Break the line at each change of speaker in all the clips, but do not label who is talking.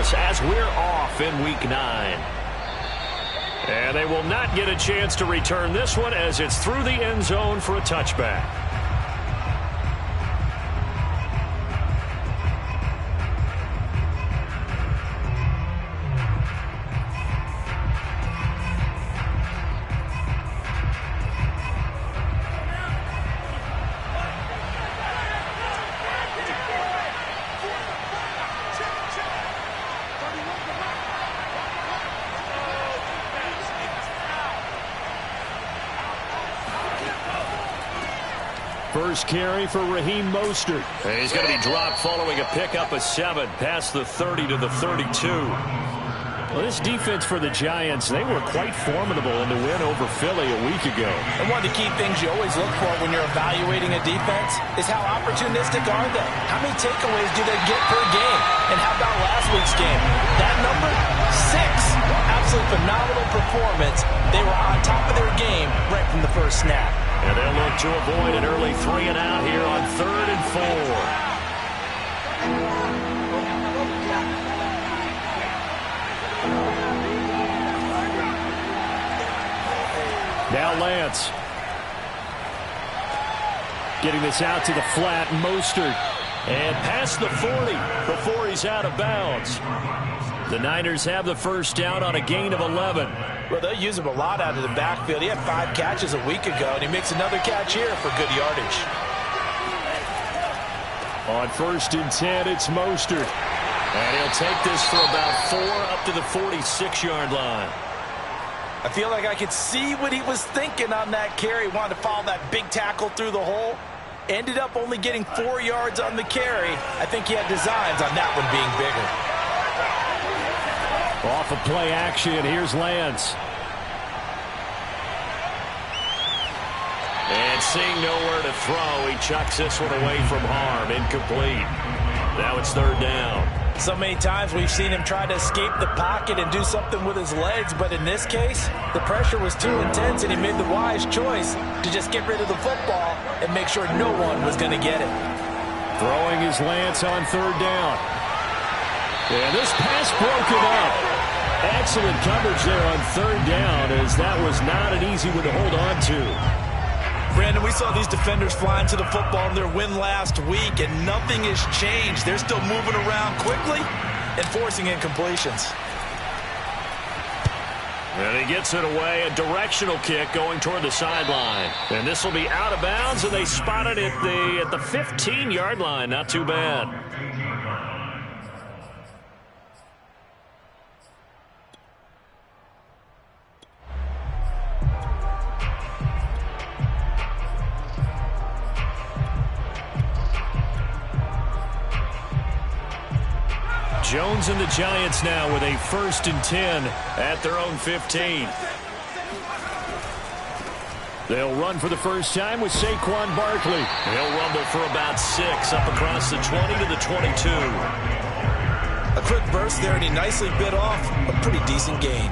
us as we're off in Week 9. And they will not get a chance to return this one as it's through the end zone for a touchback.
First carry for Raheem Mostert.
And he's going to be dropped following a pickup of 7 past the 30 to the 32.
Well, this defense for the Giants, they were quite formidable in the win over Philly a week ago.
And one of the key things you always look for when you're evaluating a defense is how opportunistic are they? How many takeaways do they get per game? And how about last week's game? That number? 6. Absolutely phenomenal performance. They were on top of their game right from the first snap.
And they'll look to avoid an early 3 and out here on 3rd and 4.
Now Lance. Getting this out to the flat, Mostert.
And past the 40 before he's out of bounds.
The Niners have the first down on a gain of 11.
Well, they'll use him a lot out of the backfield. He had 5 catches a week ago, and he makes another catch here for good yardage.
On 1st and 10, it's Mostert.
And he'll take this for about 4 up to the 46-yard line.
I feel like I could see what he was thinking on that carry. Wanted to follow that big tackle through the hole. Ended up only getting 4 yards on the carry. I think he had designs on that one being bigger.
Off of play action, here's Lance.
And seeing nowhere to throw, he chucks this one away from harm. Incomplete. Now it's 3rd down.
So many times we've seen him try to escape the pocket and do something with his legs, but in this case, the pressure was too intense and he made the wise choice to just get rid of the football and make sure no one was going to get it.
Throwing his Lance on 3rd down. And this pass broken up. Excellent coverage there on 3rd down, as that was not an easy one to hold on to.
Brandon, we saw these defenders flying to the football in their win last week, and nothing has changed. They're still moving around quickly and forcing incompletions.
And he gets it away, a directional kick going toward the sideline. And this will be out of bounds, and they spot it at the 15-yard line. Not too bad. Jones and the Giants now with a 1st and 10 at their own 15.
They'll run for the first time with Saquon Barkley.
He'll rumble for about 6 up across the 20 to the 22.
A quick burst there, and he nicely bit off a pretty decent gain.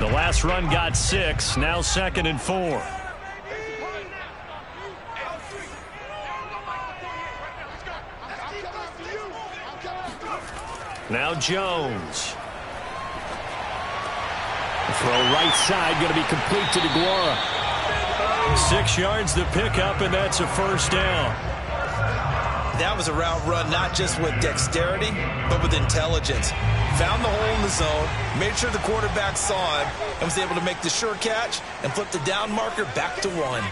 The last run got 6, now 2nd and 4. Now Jones.
The throw right side going to be complete to DeGuara.
6 yards to pick up, and that's a 1st down.
That was a route run not just with dexterity, but with intelligence. Found the hole in the zone, made sure the quarterback saw him, and was able to make the sure catch and flip the down marker back to 1.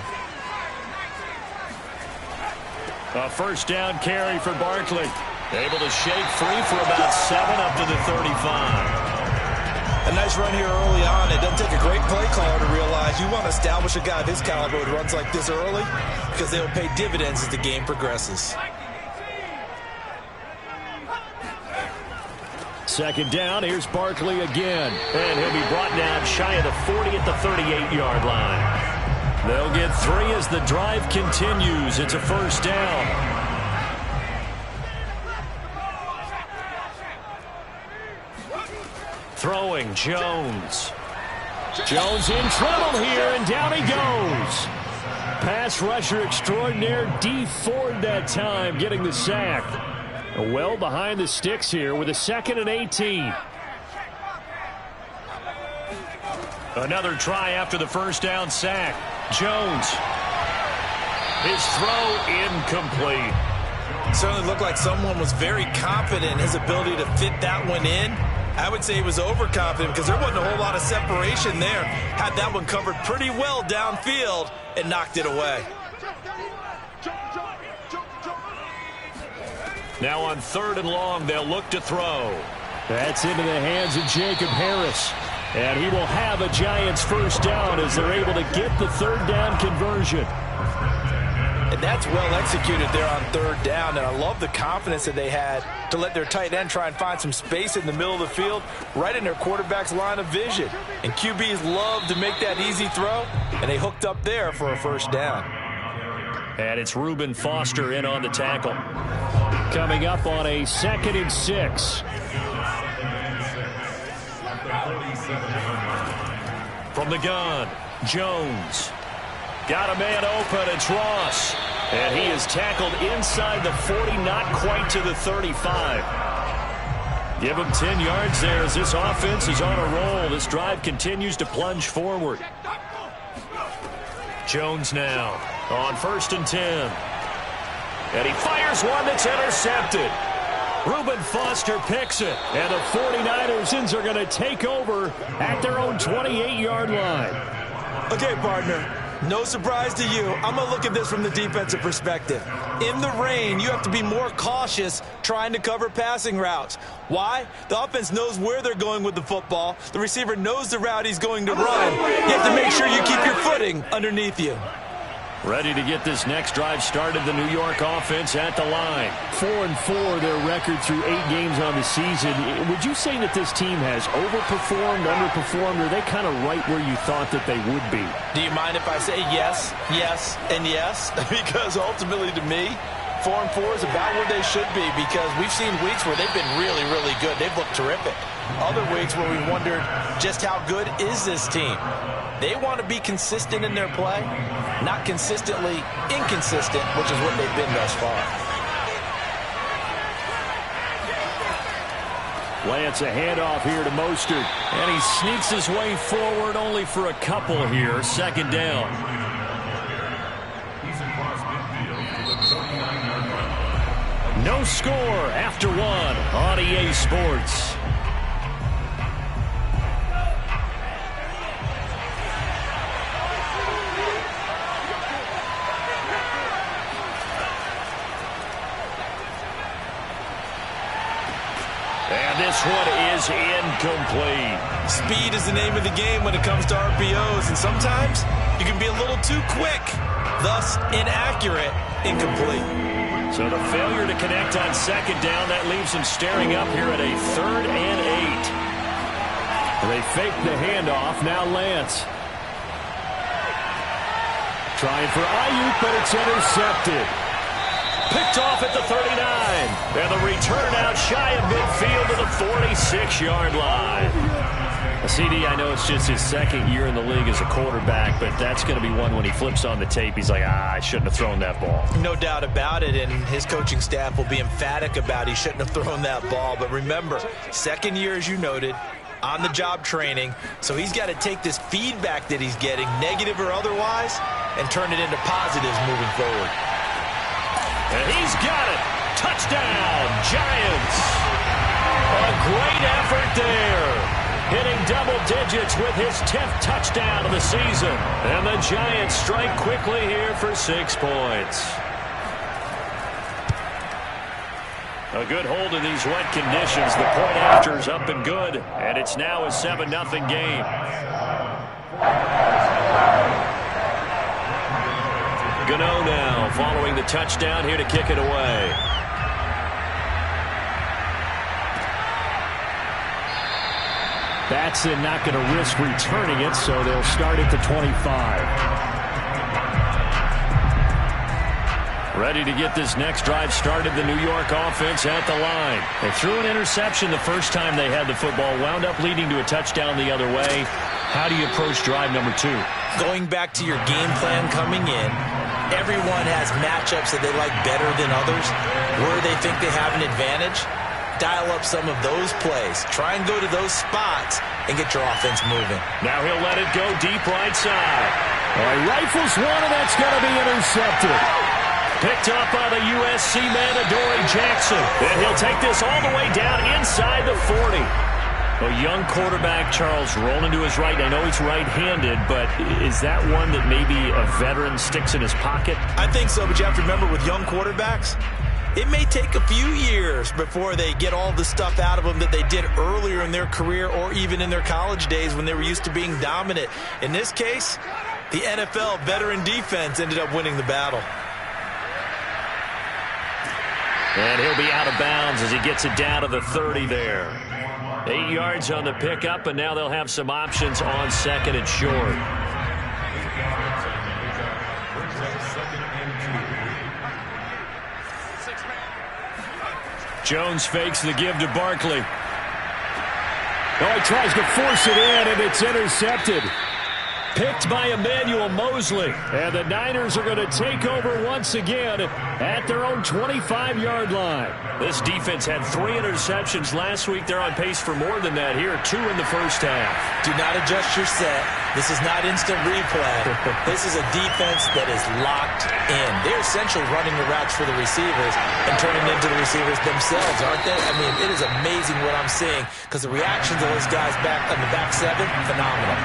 A 1st down carry for Barkley. Able to shake free for about 7 up to the 35.
A nice run here early on. It doesn't take a great play caller to realize you want to establish a guy of his caliber who runs like this early, because they will pay dividends as the game progresses.
2nd down, here's Barkley again.
And he'll be brought down shy of the 40 at the 38-yard line. They'll get 3 as the drive continues. It's a 1st down. Throwing, Jones.
Jones in trouble here, and down he goes. Pass rusher extraordinaire, D. Ford that time, getting the sack. Well behind the sticks here with a 2nd and 18.
Another try after the first down sack. Jones. His throw incomplete.
Certainly looked like someone was very confident in his ability to fit that one in. I would say he was overconfident because there wasn't a whole lot of separation there. Had that one covered pretty well downfield and knocked it away.
Now on 3rd and long, they'll look to throw.
That's into the hands of Jacob Harris. And he will have a Giants first down as they're able to get the 3rd down conversion.
And that's well executed there on 3rd down. And I love the confidence that they had to let their tight end try and find some space in the middle of the field, right in their quarterback's line of vision. And QBs love to make that easy throw, and they hooked up there for a first down.
And it's Reuben Foster in on the tackle.
Coming up on a 2nd and 6.
From the gun, Jones. Got a man open, it's Ross. And he is tackled inside the 40, not quite to the 35. Give him 10 yards there as this offense is on a roll. This drive continues to plunge forward. Jones now on 1st and 10. And he fires one that's intercepted. Reuben Foster picks it.
And the 49ers are going to take over at their own 28-yard line.
Okay, partner. No surprise to you. I'm going to look at this from the defensive perspective. In the rain, you have to be more cautious trying to cover passing routes. Why? The offense knows where they're going with the football. The receiver knows the route he's going to run. You have to make sure you keep your footing underneath you.
Ready to get this next drive started, the New York offense at the line.
4-4, their record through 8 games on the season. Would you say that this team has overperformed, underperformed, or are they kind of right where you thought that they would be?
Do you mind if I say yes, yes, and yes? Because ultimately to me, 4-4 is about where they should be, because we've seen weeks where they've been really, really good. They've looked terrific. Other weeks where we wondered just how good is this team. They want to be consistent in their play, not consistently inconsistent, which is what they've been thus far.
Lance, a handoff here to Mostert.
And he sneaks his way forward only for a couple here. 2nd down. No score after 1 on EA Sports. And this one is incomplete.
Speed is the name of the game when it comes to RPOs, and sometimes you can be a little too quick, thus inaccurate, incomplete.
So the failure to connect on 2nd down, that leaves him staring up here at a 3rd and 8.
They fake the handoff. Now Lance. Trying for Ayuk, but it's intercepted.
Picked off at the 39. And the return out shy of midfield to the 46-yard line.
CD, I know it's just his 2nd year in the league as a quarterback, but that's going to be one when he flips on the tape. He's like, I shouldn't have thrown that ball.
No doubt about it, and his coaching staff will be emphatic about he shouldn't have thrown that ball. But remember, 2nd year, as you noted, on-the-job training, so he's got to take this feedback that he's getting, negative or otherwise, and turn it into positives moving forward.
And he's got it. Touchdown, Giants. A great effort there. Hitting double digits with his 10th touchdown of the season. And the Giants strike quickly here for 6 points. A good hold in these wet conditions. The point after's up and good. And it's now a 7-0 game. Gano now following the touchdown here to kick it away.
Batson not going to risk returning it, so they'll start at the 25. Ready to get this next drive started, the New York offense at the line. They threw an interception the first time they had the football, wound up leading to a touchdown the other way. How do you approach drive number 2?
Going back to your game plan coming in, everyone has matchups that they like better than others. Where they think they have an advantage, dial up some of those plays. Try and go to those spots and get your offense moving.
Now he'll let it go deep right side.
He rifles one, and that's going to be intercepted.
Picked up by the USC man, Adoree Jackson. And he'll take this all the way down inside the 40. A young quarterback, Charles, rolling to his right. I know he's right-handed, but is that one that maybe a veteran sticks in his pocket?
I think so, but you have to remember with young quarterbacks, it may take a few years before they get all the stuff out of them that they did earlier in their career or even in their college days when they were used to being dominant. In this case, the NFL veteran defense ended up winning the battle.
And he'll be out of bounds as he gets it down to the 30 there. 8 yards on the pickup, and now they'll have some options on second and short.
Jones fakes the give to Barkley. Oh, he tries to force it in, and it's intercepted. Picked by Emmanuel Mosley. And the Niners are going to take over once again at their own 25-yard line.
This defense had 3 interceptions last week. They're on pace for more than that here. 2 in the first half.
Do not adjust your set. This is not instant replay. This is a defense that is locked in. They're essentially running the routes for the receivers and turning them into the receivers themselves, aren't they? I mean, it is amazing what I'm seeing because the reactions of those guys back on the back 7, phenomenal.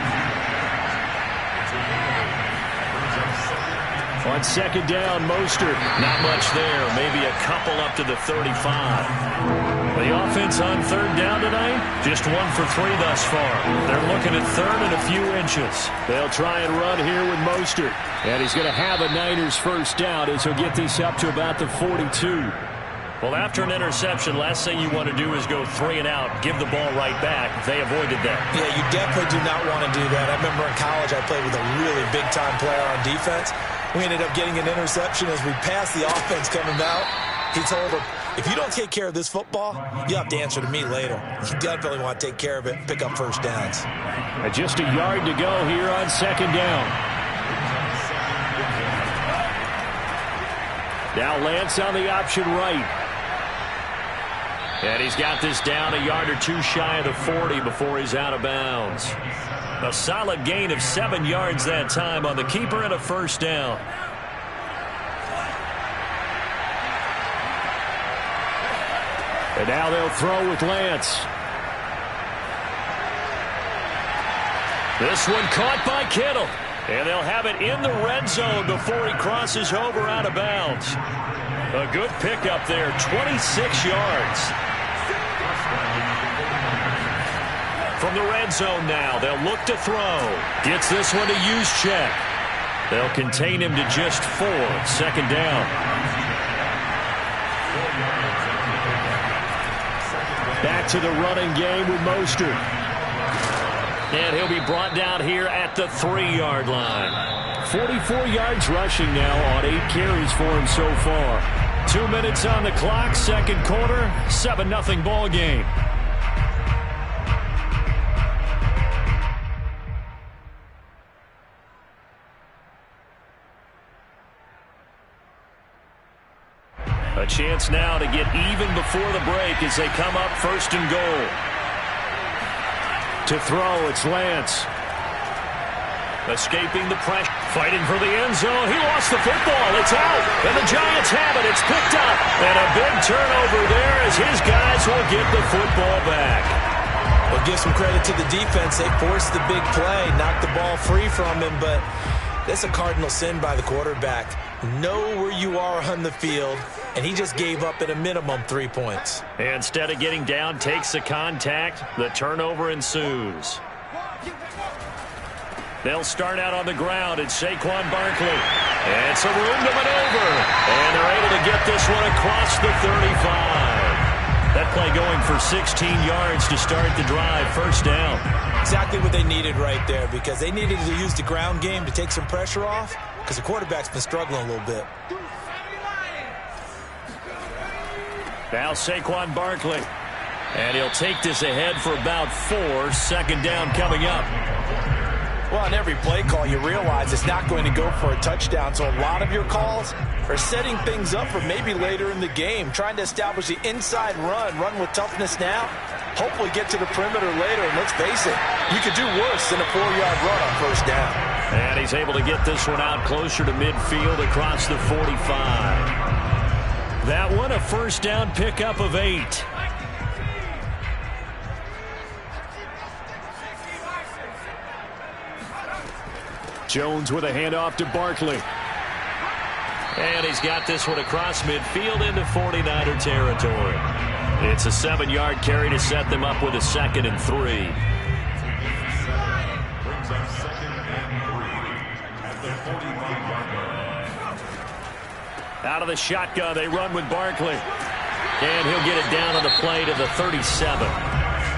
On second down, Mostert.
Not much there. Maybe a couple up to the 35. The offense on third down tonight, just 1 for 3 thus far. They're looking at third and a few inches.
They'll try and run here with Mostert. And he's going to have a Niners first down as he'll get this up to about the 42.
Well, after an interception, last thing you want to do is go 3 and out, give the ball right back. They avoided that.
Yeah, you definitely do not want to do that. I remember in college I played with a really big-time player on defense. We ended up getting an interception as we passed the offense coming out. He told him, if you don't take care of this football, you have to answer to me later. You definitely want to take care of it, pick up first downs.
Just a yard to go here on second down. Now Lance on the option right.
And he's got this down a yard or 2 shy of the 40 before he's out of bounds. A solid gain of 7 yards that time on the keeper and a first down.
And now they'll throw with Lance.
This one caught by Kittle. And they'll have it in the red zone before he crosses over out of bounds. A good pickup there, 26 yards. From the red zone now, they'll look to throw. Gets this one to Juszczyk. They'll contain him to just 4. Second down.
Back to the running game with Mostert.
And he'll be brought down here at the 3-yard line.
44 yards rushing now on 8 carries for him so far. 2 minutes on the clock, second quarter, 7-0 ball game.
A chance now to get even before the break as they come up first and goal.
To throw, it's Lance.
Escaping the pressure, fighting for the end zone. He lost the football. It's out. And the Giants have it. It's picked up. And a big turnover there as his guys will get the football back.
Well, give some credit to the defense. They forced the big play, knocked the ball free from him, but that's a cardinal sin by the quarterback. Know where you are on the field, and he just gave up at a minimum 3 points.
And instead of getting down, takes the contact. The turnover ensues. They'll start out on the ground. It's Saquon Barkley. And some room to maneuver. And they're able to get this one across the 35. That play going for 16 yards to start the drive. First down.
Exactly what they needed right there, because they needed to use the ground game to take some pressure off, because the quarterback's been struggling a little bit.
Now Saquon Barkley. And he'll take this ahead for about 4. Second down coming up.
Well, on every play call, you realize it's not going to go for a touchdown. So a lot of your calls are setting things up for maybe later in the game, trying to establish the inside run with toughness now, hopefully get to the perimeter later. And let's face it, you could do worse than a 4-yard run on first down.
And he's able to get this one out closer to midfield across the 45. That one a first down pickup of 8. Jones with a handoff to Barkley. And he's got this one across midfield into 49er territory. It's a 7-yard carry to set them up with a 2nd and 3. Out of the shotgun, they run with Barkley. And he'll get it down on the play to the 37.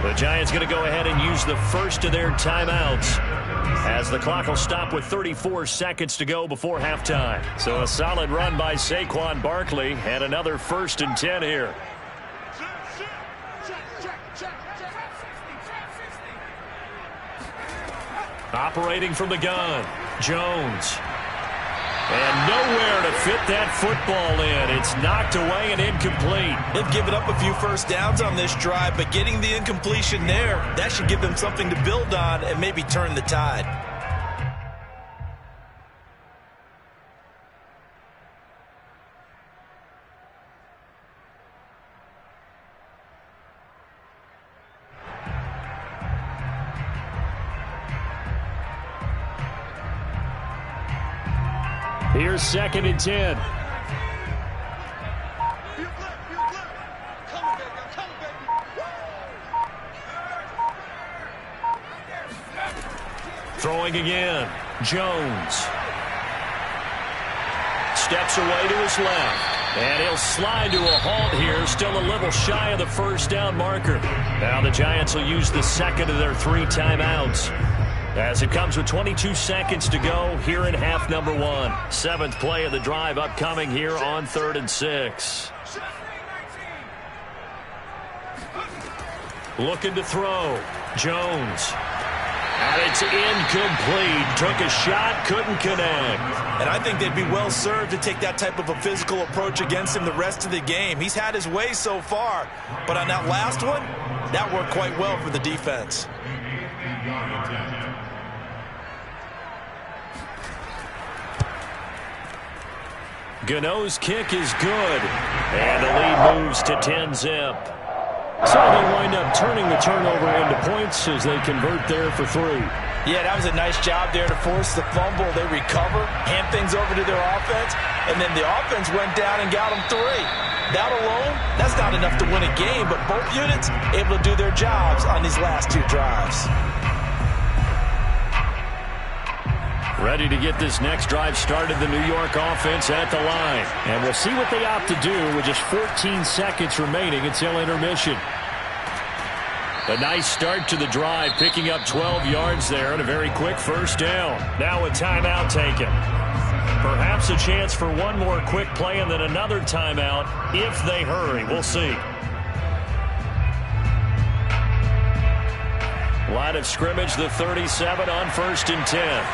The Giants going to go ahead and use the first of their timeouts, as the clock will stop with 34 seconds to go before halftime. So a solid run by Saquon Barkley and another 1st and 10 here. Operating from the gun, Jones. And nowhere to fit that football in. It's knocked away and incomplete.
They've given up a few first downs on this drive, but getting the incompletion there, that should give them something to build on and maybe turn the tide.
Here's 2nd and 10. Throwing again. Jones. Steps away to his left. And he'll slide to a halt here. Still a little shy of the first down marker. Now the Giants will use the 2nd of their 3 timeouts, as it comes with 22 seconds to go here in half number 1. 7th play of the drive upcoming here on 3rd and 6. Looking to throw. Jones. And it's incomplete. Took a shot, couldn't connect.
And I think they'd be well served to take that type of a physical approach against him the rest of the game. He's had his way so far, but on that last one, that worked quite well for the defense.
Gano's kick is good, and the lead moves to 10-zip. So they wind up turning the turnover into points as they convert there for 3.
Yeah, that was a nice job there to force the fumble. They recover, hand things over to their offense, and then the offense went down and got them 3. That alone, that's not enough to win a game, but both units able to do their jobs on these last 2 drives.
Ready to get this next drive started, the New York offense at the line. And we'll see what they opt to do with just 14 seconds remaining until intermission. A nice start to the drive, picking up 12 yards there and a very quick first down. Now a timeout taken. Perhaps a chance for one more quick play and then another timeout if they hurry. We'll see. Line of scrimmage, the 37 on 1st and 10.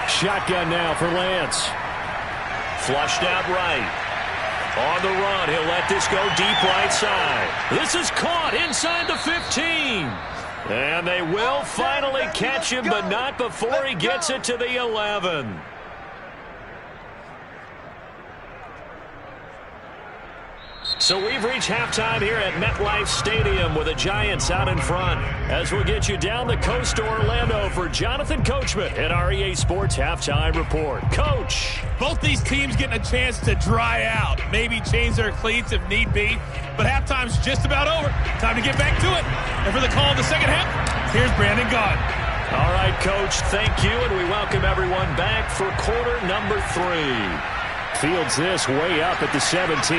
Shotgun now for Lance. Flushed out right. On the run, he'll let this go deep right side. This is caught inside the 15. And they will finally catch him, but not before he gets it to the 11. So we've reached halftime here at MetLife Stadium with the Giants out in front. As we'll get you down the coast to Orlando for Jonathan Coachman at our EA Sports Halftime Report. Coach.
Both these teams getting a chance to dry out, maybe change their cleats if need be. But halftime's just about over. Time to get back to it. And for the call of the second half, here's Brandon Gaudin.
All right, Coach, thank you, and we welcome everyone back for quarter number 3. Fields this way up at the 17.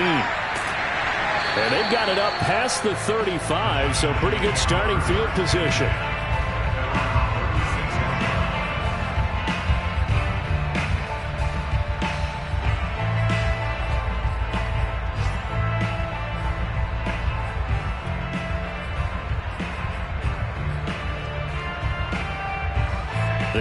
And they've got it up past the 35, so pretty good starting field position.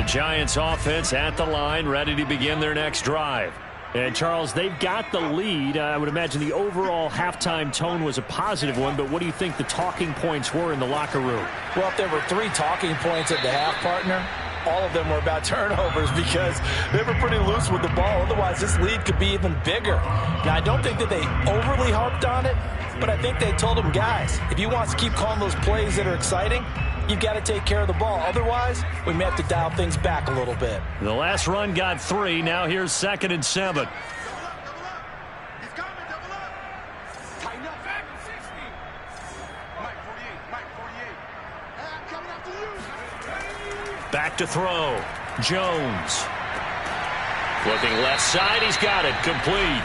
Giants offense at the line, ready to begin their next drive. And, Charles, they've got the lead. I would imagine the overall halftime tone was a positive one, but what do you think the talking points were in the locker room?
Well, if there were 3 talking points at the half, partner, all of them were about turnovers because they were pretty loose with the ball. Otherwise, this lead could be even bigger. Now, I don't think that they overly harped on it, but I think they told them, guys, if you want to keep calling those plays that are exciting, you've got to take care of the ball. Otherwise, we may have to dial things back a little bit.
The last run got 3. Now here's 2nd and 7. Back to throw. Jones. Looking left side. He's got it. Complete.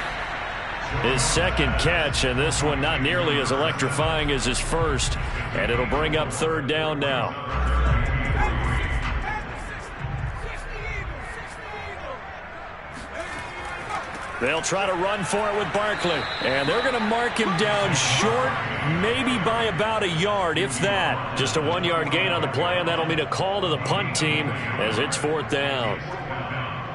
His 2nd catch, and this one not nearly as electrifying as his first. And it'll bring up 3rd down now. They'll try to run for it with Barkley. And they're going to mark him down short, maybe by about a yard, if that. Just a 1-yard gain on the play, and that'll mean a call to the punt team as it's 4th down.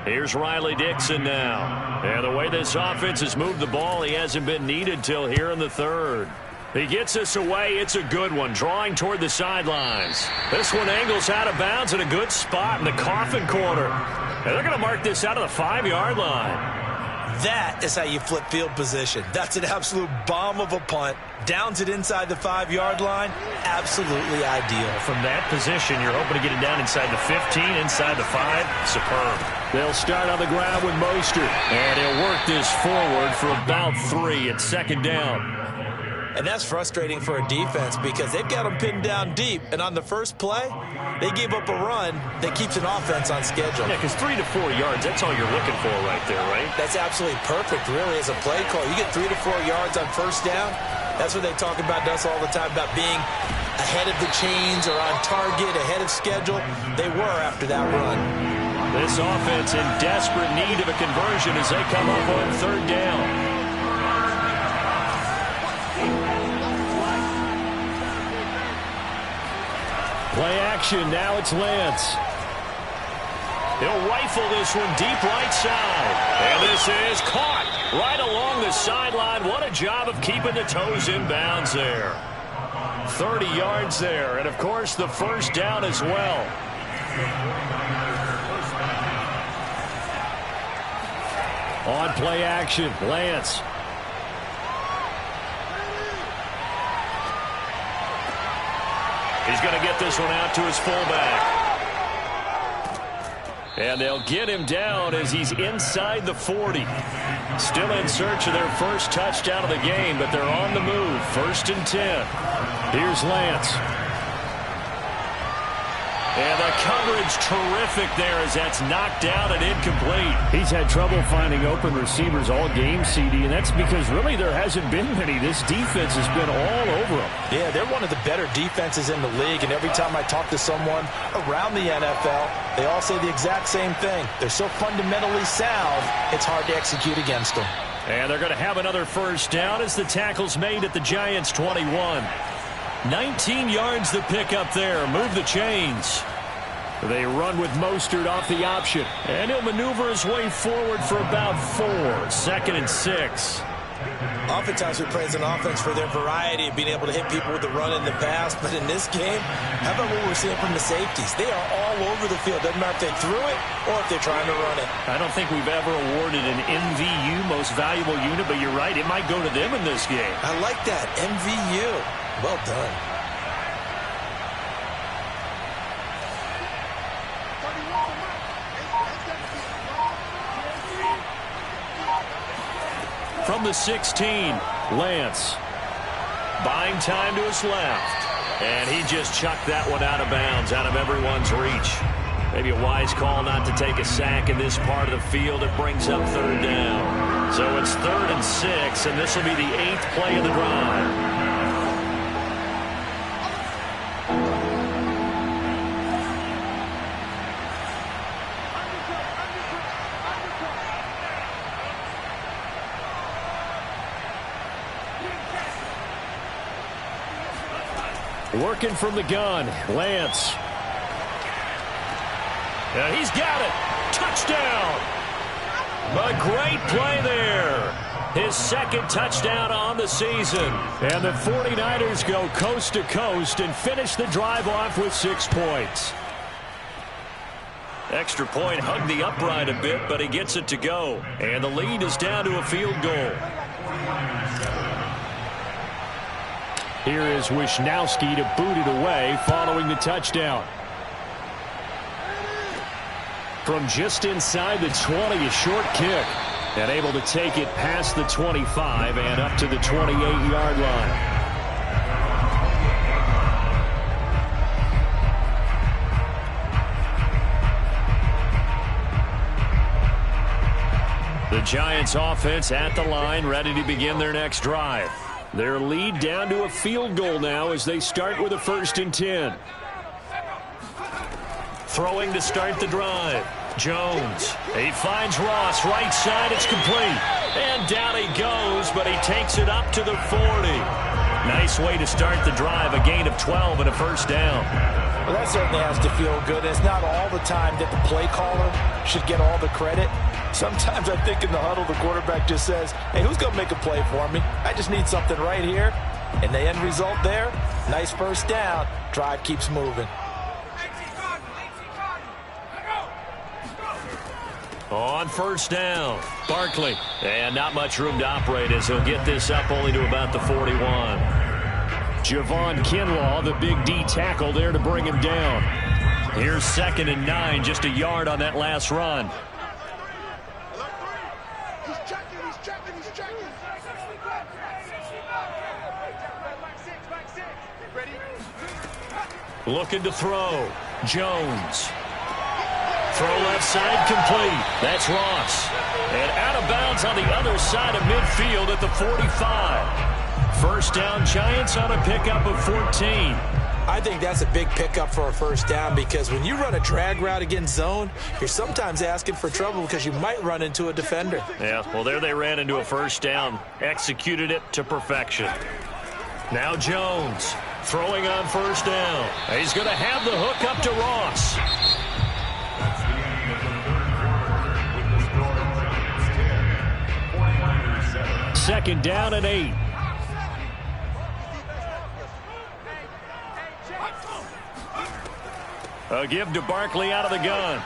Here's Riley Dixon now. And the way this offense has moved the ball, he hasn't been needed till here in the 3rd. He gets this away. It's a good one, drawing toward the sidelines. This one angles out of bounds in a good spot in the coffin corner. And they're going to mark this out of the 5-yard line.
That is how you flip field position. That's an absolute bomb of a punt. Downs it inside the 5-yard line. Absolutely ideal.
From that position, you're hoping to get it down inside the 15, inside the 5. Superb. They'll start on the ground with Mostert. And he'll work this forward for about 3 at 2nd down.
And that's frustrating for a defense because they've got them pinned down deep. And on the first play, they gave up a run that keeps an offense on schedule.
Yeah, because 3 to 4 yards, that's all you're looking for right there, right?
That's absolutely perfect, really, as a play call. You get 3 to 4 yards on first down. That's what they talk about to us all the time, about being ahead of the chains or on target, ahead of schedule. They were after that run.
This offense in desperate need of a conversion as they come up on 3rd down. Play action. Now it's Lance. He'll rifle this one deep right side. And this is caught right along the sideline. What a job of keeping the toes in bounds there. 30 yards there. And, of course, the 1st down as well. On play action, Lance. He's going to get this one out to his fullback. And they'll get him down as he's inside the 40. Still in search of their first touchdown of the game, but they're on the move. 1st and 10. Here's Lance. And the coverage terrific there as that's knocked down and incomplete. He's had trouble finding open receivers all game, CD, and that's because really there hasn't been many. This defense has been all over them.
Yeah, they're one of the better defenses in the league, and every time I talk to someone around the NFL, they all say the exact same thing. They're so fundamentally sound, it's hard to execute against them.
And they're going to have another 1st down as the tackle's made at the Giants' 21. 19 yards the pick up there. Move the chains. They run with Mostert off the option. And he'll maneuver his way forward for about 4. 2nd and 6.
Oftentimes we praise an offense for their variety of being able to hit people with the run in the pass. But in this game, how about what we're seeing from the safeties? They are all over the field. Doesn't matter if they threw it or if they're trying to run it.
I don't think we've ever awarded an MVU, most valuable unit, but you're right. It might go to them in this game.
I like that. MVU. Well done.
From the 16, Lance. Buying time to his left. And he just chucked that one out of bounds, out of everyone's reach. Maybe a wise call not to take a sack in this part of the field. It brings up 3rd down. So it's 3rd and 6, and this will be the 8th play of the drive. Working from the gun, Lance.
And he's got it. Touchdown. A great play there. His second touchdown on the season.
And the 49ers go coast to coast and finish the drive off with 6 points.
Extra point hugged the upright a bit, but he gets it to go. And the lead is down to a field goal.
Here is Wisnowski to boot it away following the touchdown. From just inside the 20, a short kick. And able to take it past the 25 and up to the 28-yard line.
The Giants offense at the line, ready to begin their next drive. Their lead down to a field goal now as they start with a 1st and 10. Throwing to start the drive. Jones. He finds Ross. Right side. It's complete. And down he goes, but he takes it up to the 40. Nice way to start the drive. A gain of 12 and a 1st down.
Well, that certainly has to feel good. It's not all the time that the play caller should get all the credit. Sometimes I think in the huddle, the quarterback just says, hey, who's going to make a play for me? I just need something right here. And the end result there, nice 1st down. Drive keeps moving.
On 1st down, Barkley. And not much room to operate as he'll get this up only to about the 41.
Javon Kinlaw, the big D tackle there to bring him down.
Here's 2nd and 9, just a yard on that last run. Looking to throw. Jones. Throw left side complete. That's Ross. And out of bounds on the other side of midfield at the 45. 1st down, Giants on a pickup of 14.
I think that's a big pickup for a 1st down because when you run a drag route against zone, you're sometimes asking for trouble because you might run into a defender.
Yeah, well, there they ran into a 1st down. Executed it to perfection. Now Jones throwing on 1st down. He's going to have the hook up to Ross.
2nd down and 8.
A give to Barkley out of the gun.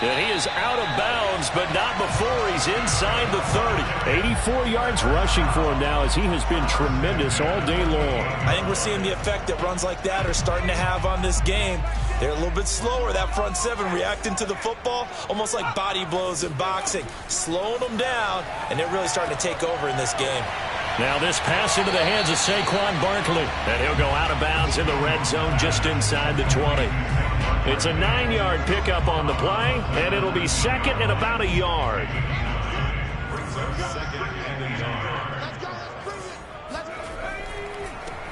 And he is out of bounds, but not before he's inside the 30.
84 yards rushing for him now as he has been tremendous all day long.
I think we're seeing the effect that runs like that are starting to have on this game. They're a little bit slower, that front 7, reacting to the football, almost like body blows in boxing, slowing them down, and they're really starting to take over in this game.
Now this pass into the hands of Saquon Barkley, and he'll go out of bounds in the red zone just inside the 20. It's a 9-yard pickup on the play, and it'll be 2nd and about a yard.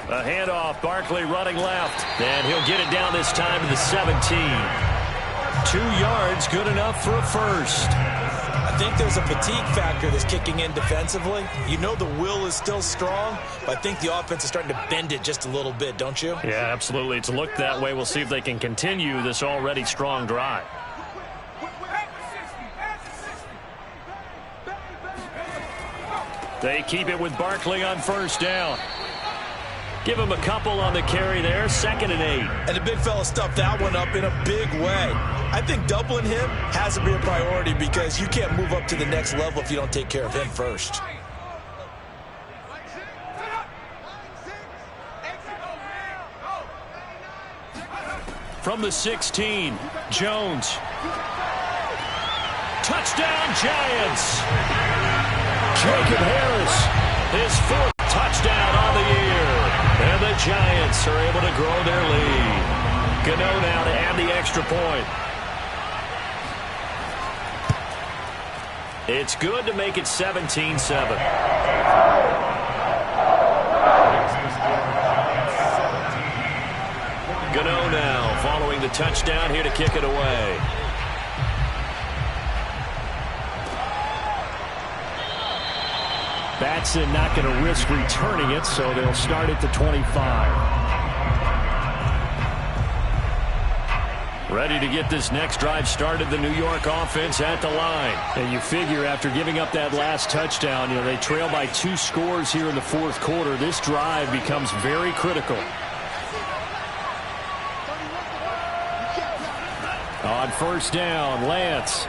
A handoff, Barkley running left, and he'll get it down this time to the 17. 2 yards, good enough for a 1st.
I think there's a fatigue factor that's kicking in defensively. You know the will is still strong, but I think the offense is starting to bend it just a little bit, don't you?
Yeah, absolutely. It's looked that way. We'll see if they can continue this already strong drive. They keep it with Barkley on 1st down. Give him a couple on the carry there, 2nd and 8.
And the big fella stuffed that one up in a big way. I think doubling him has to be a priority because you can't move up to the next level if you don't take care of him first.
From the 16, Jones. Touchdown, Giants! Jacob Harris, his 4th touchdown on the year. And the Giants are able to grow their lead. Gano now to add the extra point. It's good to make it 17-7. Gano now following the touchdown here to kick it away.
Batson not going to risk returning it, so they'll start at the 25. Ready to get this next drive started, the New York offense at the line. And you figure after giving up that last touchdown, they trail by 2 scores here in the fourth quarter. This drive becomes very critical. On first down, Lance.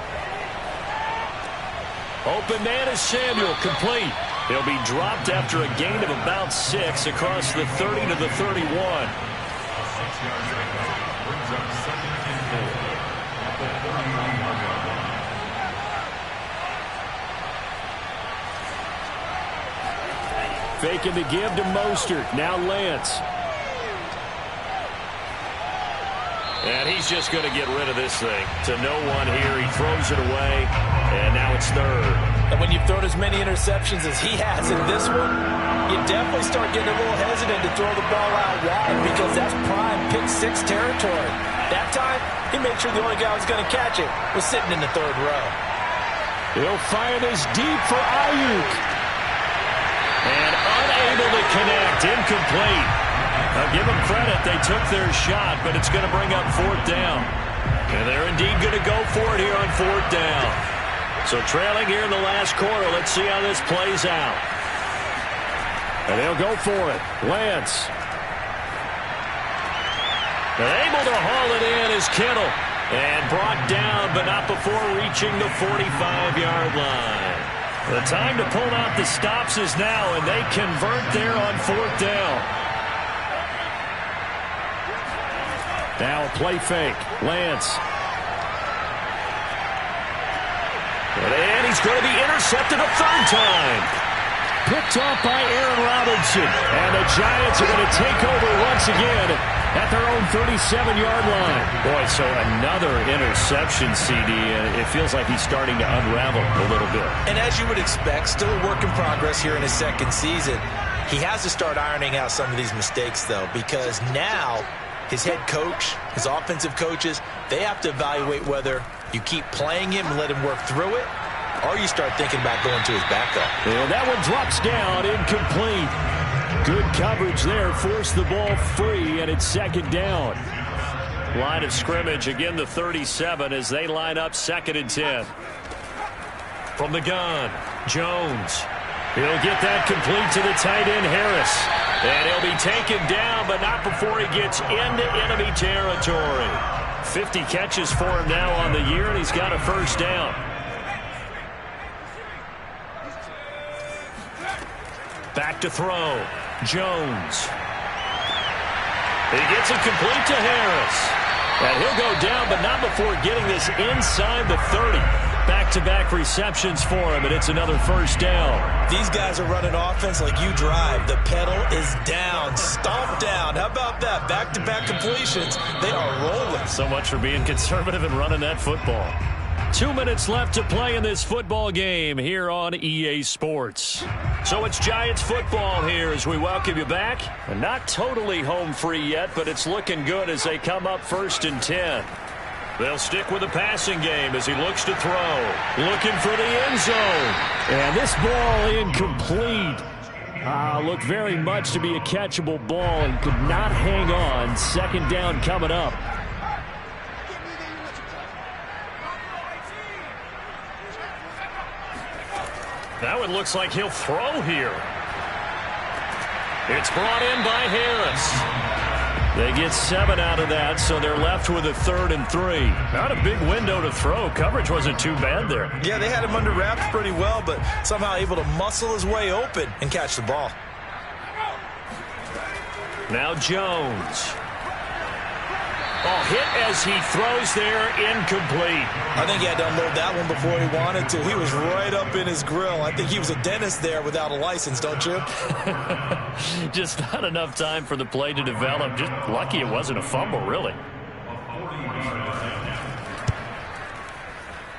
Open man is Samuel, complete. He'll be dropped after a gain of about 6 across the 30 to the 31. Faking the give to Mostert. Now Lance.
And he's just going to get rid of this thing. To no one here. He throws it away. And now it's third.
And when you've thrown as many interceptions as he has in this one, you definitely start getting a little hesitant to throw the ball out wide because that's prime pick-6 territory. That time, he made sure the only guy who was going to catch it was sitting in the third row.
He'll fire this deep for Ayuk.
And unable to connect. Incomplete. I'll give them credit. They took their shot, but it's going to bring up fourth down. And they're indeed going to go for it here on fourth down. So trailing here in the last quarter. Let's see how this plays out.
And they'll go for it. Lance.
And able to haul it in is Kittle. And brought down, but not before reaching the 45-yard line. The time to pull out the stops is now, and they convert there on fourth down.
Now a play fake. Lance.
And he's going to be intercepted a third time.
Picked off by Aaron Robinson. And the Giants are going to take over once again at their own 37-yard line.
Boy, so another interception, CD. And it feels like he's starting to unravel a little bit.
And as you would expect, still a work in progress here in his second season. He has to start ironing out some of these mistakes, though, because now his head coach, his offensive coaches, they have to evaluate whether you keep playing him and let him work through it, or you start thinking about going to his backup.
And that one drops down, incomplete. Good coverage there, forced the ball free, and it's second down.
Line of scrimmage, again the 37 as they line up 2nd and 10. From the gun, Jones. He'll get that complete to the tight end, Harris. And he'll be taken down, but not before he gets into enemy territory. 50 catches for him now on the year, and he's got a first down. Back to throw. Jones. He gets it complete to Harris. And he'll go down, but not before getting this inside the 30. Back-to-back receptions for him, and it's another first down.
These guys are running offense like you drive. The pedal is down, stomped down. How about that? Back-to-back completions. They are rolling.
So much for being conservative and running that football.
2 minutes left to play in this football game here on EA Sports.
So it's Giants football here as we welcome you back. And not totally home free yet, but it's looking good as they come up 1st and 10. They'll stick with the passing game as he looks to throw. Looking for the end zone.
And this ball incomplete. Looked very much to be a catchable ball and could not hang on. Second down coming up.
That one looks like he'll throw here. It's brought in by Harris.
They get 7 out of that, so they're left with a 3rd and 3.
Not a big window to throw. Coverage wasn't too bad there.
Yeah, they had him under wraps pretty well, but somehow able to muscle his way open and catch the ball.
Now Jones. Oh, hit as he throws there, incomplete.
I think he had to unload that one before he wanted to. He was right up in his grill. I think he was a dentist there without a license, don't you?
Just not enough time for the play to develop. Just lucky it wasn't a fumble, really.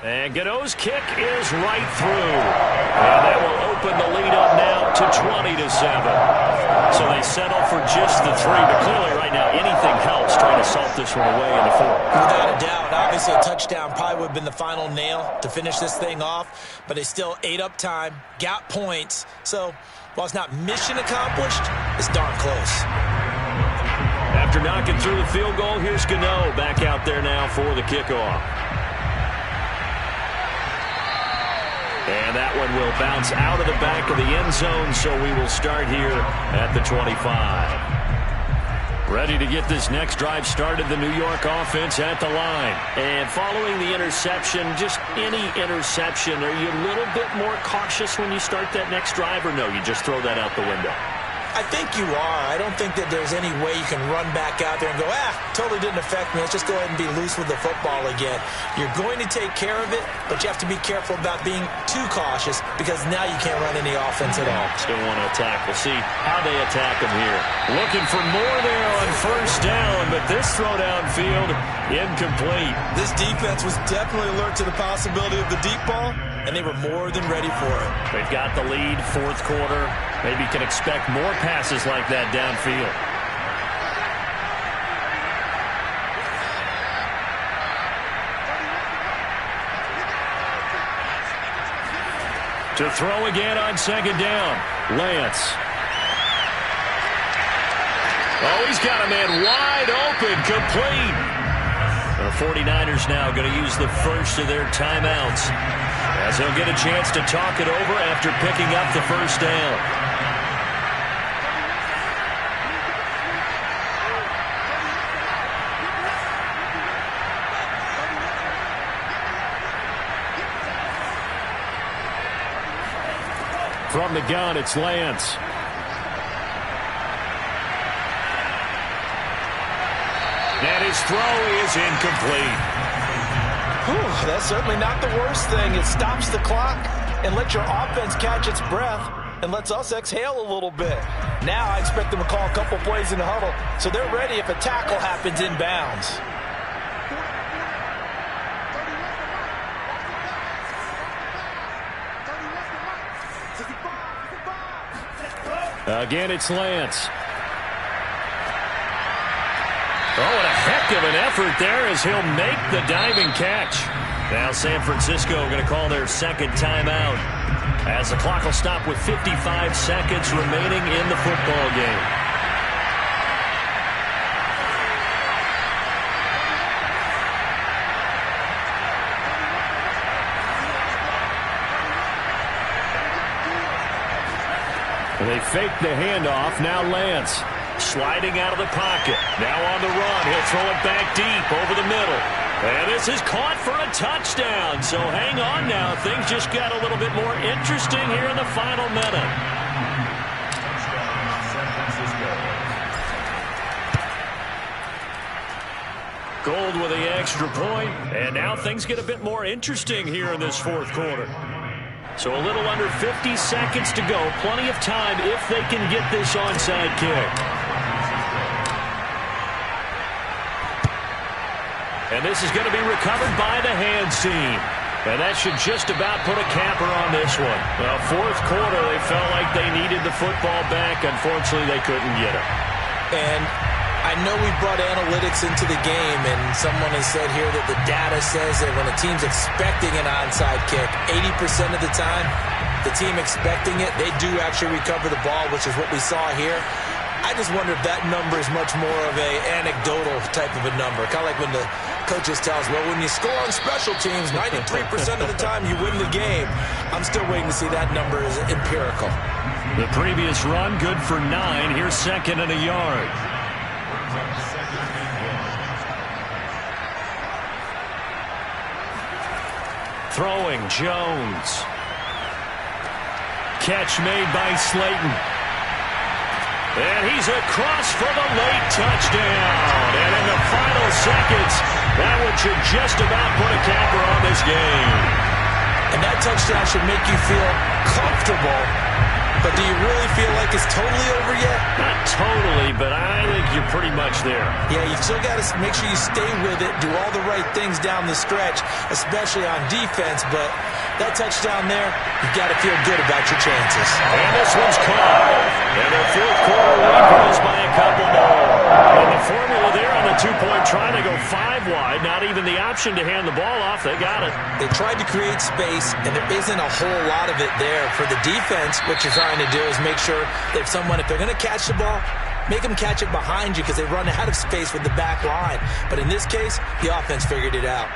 And Gano's kick is right through. And that will open the lead up now to 20-7. So they settle for just the 3. But clearly right now anything helps trying to salt this one away in the 4.
Without a doubt. Obviously a touchdown probably would have been the final nail to finish this thing off. But they still ate up time, got points. So while it's not mission accomplished, it's darn close.
After After knocking through the field goal, here's Gano back out there now for the kickoff. And that one will bounce out of the back of the end zone, so we will start here at the 25. Ready to get this next drive started, the New York offense at the line. And following the interception, just any interception, are you a little bit more cautious when you start that next drive, or no, you just throw that out the window?
I think you are. I don't think that there's any way you can run back out there and go, totally didn't affect me. Let's just go ahead and be loose with the football again. You're going to take care of it, but you have to be careful about being too cautious because now you can't run any offense at all.
Still want to attack. We'll see how they attack them here. Looking for more there on first down, but this throw downfield incomplete.
This defense was definitely alert to the possibility of the deep ball, and they were more than ready for it.
They've got the lead, fourth quarter. Maybe can expect more passes like that downfield. To throw again on second down, Lance. Oh, he's got a man wide open, complete. The 49ers now going to use the first of their timeouts, as they'll get a chance to talk it over after picking up the first down. From the gun, it's Lance. And his throw is incomplete.
Whew, that's certainly not the worst thing. It stops the clock and lets your offense catch its breath and lets us exhale a little bit. Now I expect them to call a couple plays in the huddle so they're ready if a tackle happens inbounds.
Again, it's Lance.
Oh, and a heck of an effort there as he'll make the diving catch. Now San Francisco going to call their second timeout as the clock will stop with 55 seconds remaining in the football game.
They fake the handoff. Now Lance.
Sliding out of the pocket. Now on the run. He'll throw it back deep over the middle. And this is caught for a touchdown. So hang on now. Things just got a little bit more interesting here in the final minute. Gold with the extra point. And now things get a bit more interesting here in this fourth quarter. So a little under 50 seconds to go. Plenty of time if they can get this onside kick. And this is going to be recovered by the hands team. And that should just about put a capper on this one. Well, fourth quarter, they felt like they needed the football back. Unfortunately, they couldn't get it.
And I know we brought analytics into the game, and someone has said here that the data says that when a team's expecting an onside kick, 80% of the time, the team expecting it, they do actually recover the ball, which is what we saw here. I just wonder if that number is much more of a anecdotal type of a number. Kind of like when the coaches tell us, well, when you score on special teams, 93% of the time you win the game. I'm still waiting to see that number is empirical.
The previous run, good for 9. Here's second and a yard. Throwing, Jones. Catch made by Slayton. And he's across for the late touchdown. And in the final seconds, that one should just about put a capper on this game.
And that touchdown should make you feel comfortable. But do you really feel like it's totally over yet?
Not totally, but I think you're pretty much there.
Yeah, you still got to make sure you stay with it, do all the right things down the stretch, especially on defense. But that touchdown there, you've got to feel good about your chances.
And this one's caught. And their fourth quarter lead grows by a couple more. And the formula there on the two-point try to go 5 wide. Not even the option to hand the ball off. They got it.
They tried to create space, and there isn't a whole lot of it there. For the defense, what you're trying to do is make sure that if they're going to catch the ball, make them catch it behind you because they run out of space with the back line. But in this case, the offense figured it out.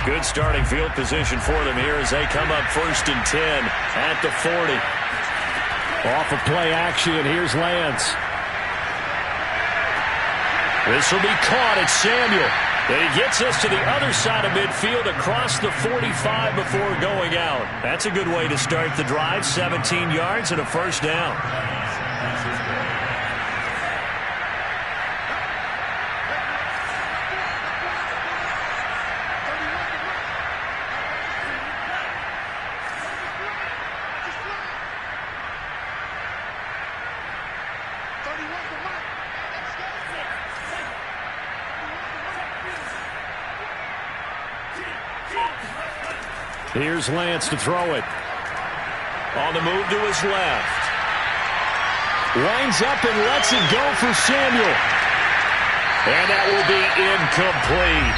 Good starting field position for them here as they come up 1st and 10 at the 40.
Off of play action, here's Lance.
This will be caught at Samuel. And he gets us to the other side of midfield across the 45 before going out. That's a good way to start the drive. 17 yards and a first down.
Here's Lance to throw it.
On the move to his left.
Winds up and lets it go for Samuel.
And that will be incomplete.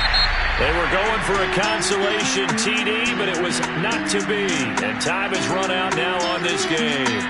They were going for a consolation TD, but it was not to be. And time has run out now on this game.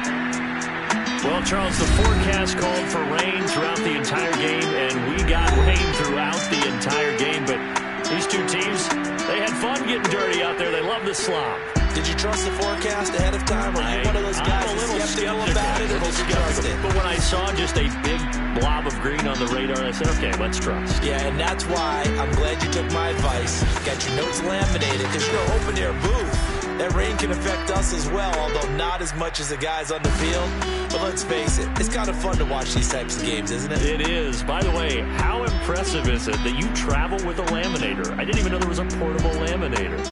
Well, Charles, the forecast called for rain throughout the entire game, and we got rain throughout the entire game. But these two teams, they had fun getting dirty out there. They love the slop.
Did you trust the forecast ahead of time? Are you one of those guys
I'm a little skeptical
about it, or did you trust it?
But when I saw just a big blob of green on the radar, I said, okay, let's trust.
Yeah, and that's why I'm glad you took my advice. Got your notes laminated. There's no open air booth. That rain can affect us as well, although not as much as the guys on the field. But let's face it, it's kind of fun to watch these types of games, isn't it?
It is. By the way, how impressive is it that you travel with a laminator? I didn't even know there was a portable laminator.